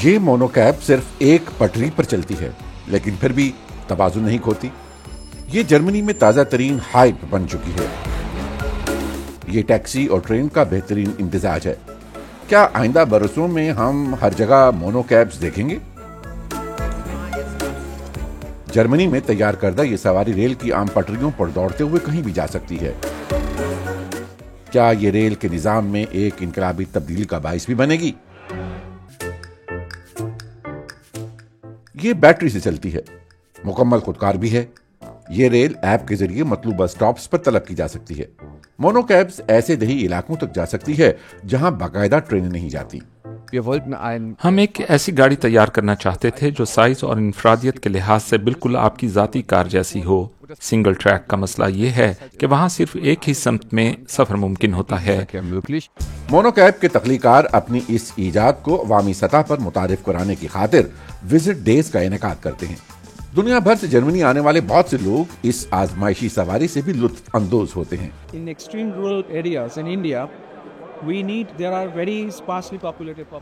یہ مونوکیب صرف ایک پٹری پر چلتی ہے لیکن پھر بھی توازن نہیں کھوتی. یہ جرمنی میں تازہ ترین ہائپ بن چکی ہے. یہ ٹیکسی اور ٹرین کا بہترین امتزاج ہے. کیا آئندہ برسوں میں ہم ہر جگہ مونوکیبز دیکھیں گے؟ جرمنی میں تیار کردہ یہ سواری ریل کی عام پٹریوں پر دوڑتے ہوئے کہیں بھی جا سکتی ہے. کیا یہ ریل کے نظام میں ایک انقلابی تبدیلی کا باعث بھی بنے گی؟ یہ بیٹری سے چلتی ہے، مکمل خودکار بھی ہے. یہ ریل ایپ کے ذریعے مطلوبہ سٹاپس پر طلب کی جا سکتی ہے. مونوکیبز ایسے دیہی علاقوں تک جا سکتی ہے جہاں باقاعدہ ٹرینیں نہیں جاتی. ہم ایک ایسی گاڑی تیار کرنا چاہتے تھے جو سائز اور انفرادیت کے لحاظ سے بالکل آپ کی ذاتی کار جیسی ہو. سنگل ٹریک کا مسئلہ یہ ہے کہ وہاں صرف ایک ہی سمت میں سفر ممکن ہوتا ہے. مونوکیب کے تخلیقار اپنی اس ایجاد کو عوامی سطح پر متعارف کرانے کی خاطر وزٹ ڈیز کا انعقاد کرتے ہیں. دنیا بھر سے جرمنی آنے والے بہت سے لوگ اس آزمائشی سواری سے بھی لطف اندوز ہوتے ہیں.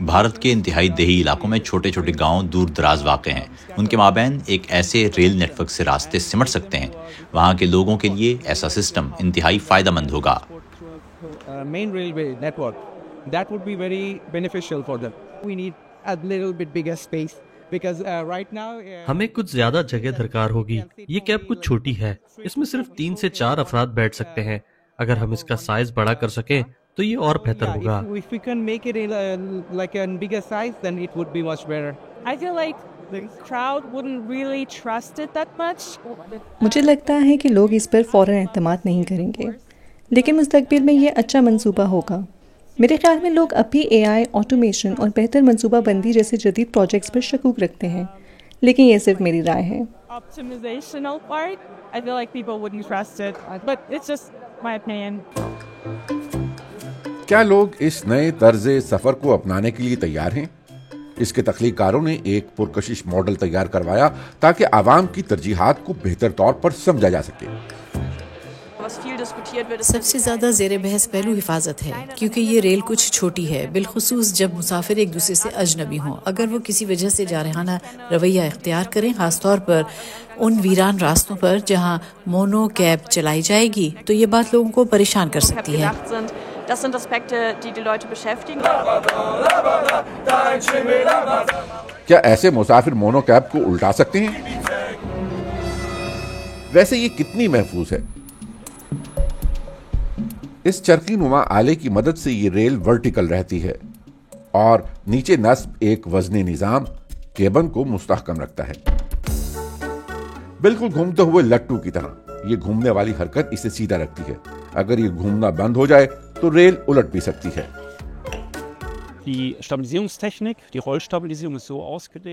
بھارت کے انتہائی دیہی علاقوں میں چھوٹے چھوٹے گاؤں دور دراز واقع ہیں. ان کے مابین ایک ایسے ریل نیٹ ورک سے راستے سمٹ سکتے ہیں. وہاں کے لوگوں کے لیے ایسا سسٹم انتہائی فائدہ مند ہوگا. ہمیں کچھ زیادہ جگہ درکار ہوگی. یہ کیب کچھ چھوٹی ہے، اس میں صرف 3 سے 4 افراد بیٹھ سکتے ہیں. اگر ہم اس کا سائز بڑا کر سکیں تو یہ اور بہتر ہوگا. مجھے لگتا ہے کہ لوگ اس پر فوراً اعتماد نہیں کریں گے، لیکن مستقبل میں یہ اچھا منصوبہ ہوگا. میرے خیال میں لوگ اب بھی اے آئی، آٹومیشن اور بہتر منصوبہ بندی جیسے جدید پروجیکٹس پر شکوک رکھتے ہیں، لیکن یہ صرف میری رائے ہے. کیا لوگ اس نئے طرز سفر کو اپنانے کے لیے تیار ہیں؟ اس کے تخلیق کاروں نے ایک پرکشش ماڈل تیار کروایا تاکہ عوام کی ترجیحات کو بہتر طور پر سمجھا جا سکے. سب سے زیادہ زیر بحث پہلو حفاظت ہے، کیونکہ یہ ریل کچھ چھوٹی ہے، بالخصوص جب مسافر ایک دوسرے سے اجنبی ہوں. اگر وہ کسی وجہ سے جارحانہ رویہ اختیار کریں، خاص طور پر ان ویران راستوں پر جہاں مونو کیب چلائی جائے گی، تو یہ بات لوگوں کو پریشان کر سکتی ہے. کیا ایسے مسافر مونو کیب کو الٹا سکتے ہیں؟ ویسے یہ کتنی محفوظ ہے؟ اس چرخی نما آلے کی مدد سے یہ ریل ورٹیکل رہتی ہے اور نیچے نصب ایک وزنی نظام کیبن کو مستحکم رکھتا ہے، بالکل گھومتے ہوئے لٹو کی طرح. یہ گھومنے والی حرکت اسے سیدھا رکھتی ہے. اگر یہ گھومنا بند ہو جائے تو ریل الٹ بھی سکتی ہے.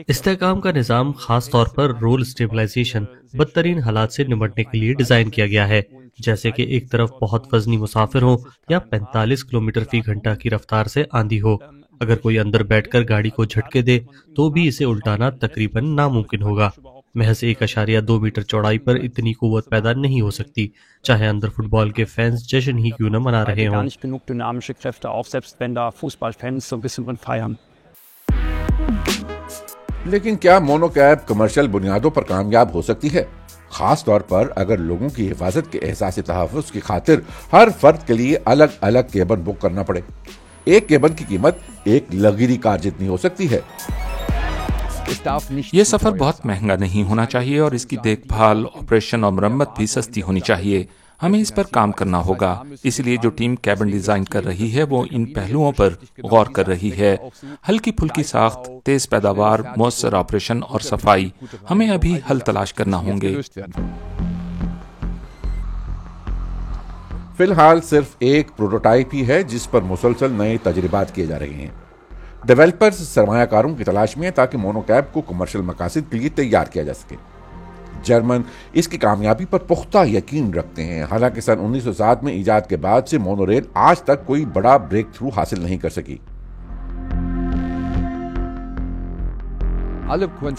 استحکام کا نظام خاص طور پر رول اسٹیبلائزیشن بدترین حالات سے نمٹنے کے لیے ڈیزائن کیا گیا ہے، جیسے کہ ایک طرف بہت وزنی مسافر ہو یا 45 کلومیٹر فی گھنٹہ کی رفتار سے آندھی ہو. اگر کوئی اندر بیٹھ کر گاڑی کو جھٹکے دے تو بھی اسے الٹانا تقریباً ناممکن ہوگا. محض 1.2 میٹر چوڑائی پر اتنی قوت پیدا نہیں ہو سکتی، چاہے اندر فٹ بال کے فینس جشن ہی کیوں نہ منا رہے ہوں. لیکن کیا مونو کیب کمرشل بنیادوں پر کامیاب ہو سکتی ہے؟ خاص طور پر اگر لوگوں کی حفاظت کے احساس تحفظ کی خاطر ہر فرد کے لیے الگ الگ کیبن بک کرنا پڑے. ایک کیبن کی قیمت ایک لگژری کار جتنی ہو سکتی ہے. یہ سفر بہت مہنگا نہیں ہونا چاہیے اور اس کی دیکھ بھال، آپریشن اور مرمت بھی سستی ہونی چاہیے. ہمیں اس پر کام کرنا ہوگا. اس لیے جو ٹیم کیبن ڈیزائن کر رہی ہے وہ ان پہلوؤں پر غور کر رہی ہے. ہلکی پھلکی ساخت، تیز پیداوار، مؤثر آپریشن اور صفائی. ہمیں ابھی حل تلاش کرنا ہوں گے. فی الحال صرف ایک پروٹوٹائپ ہی ہے جس پر مسلسل نئے تجربات کیے جا رہے ہیں. ڈیولپرز سرمایہ کاروں کی تلاش میں ہیں تاکہ مونو کیب کو کمرشل مقاصد کے لیے تیار کیا جا سکے. جرمن اس کی کامیابی پر پختہ یقین رکھتے ہیں. حالانکہ سن 1907 میں ایجاد کے بعد سے مونو ریل آج تک کوئی بڑا بریک تھرو حاصل نہیں کر سکی.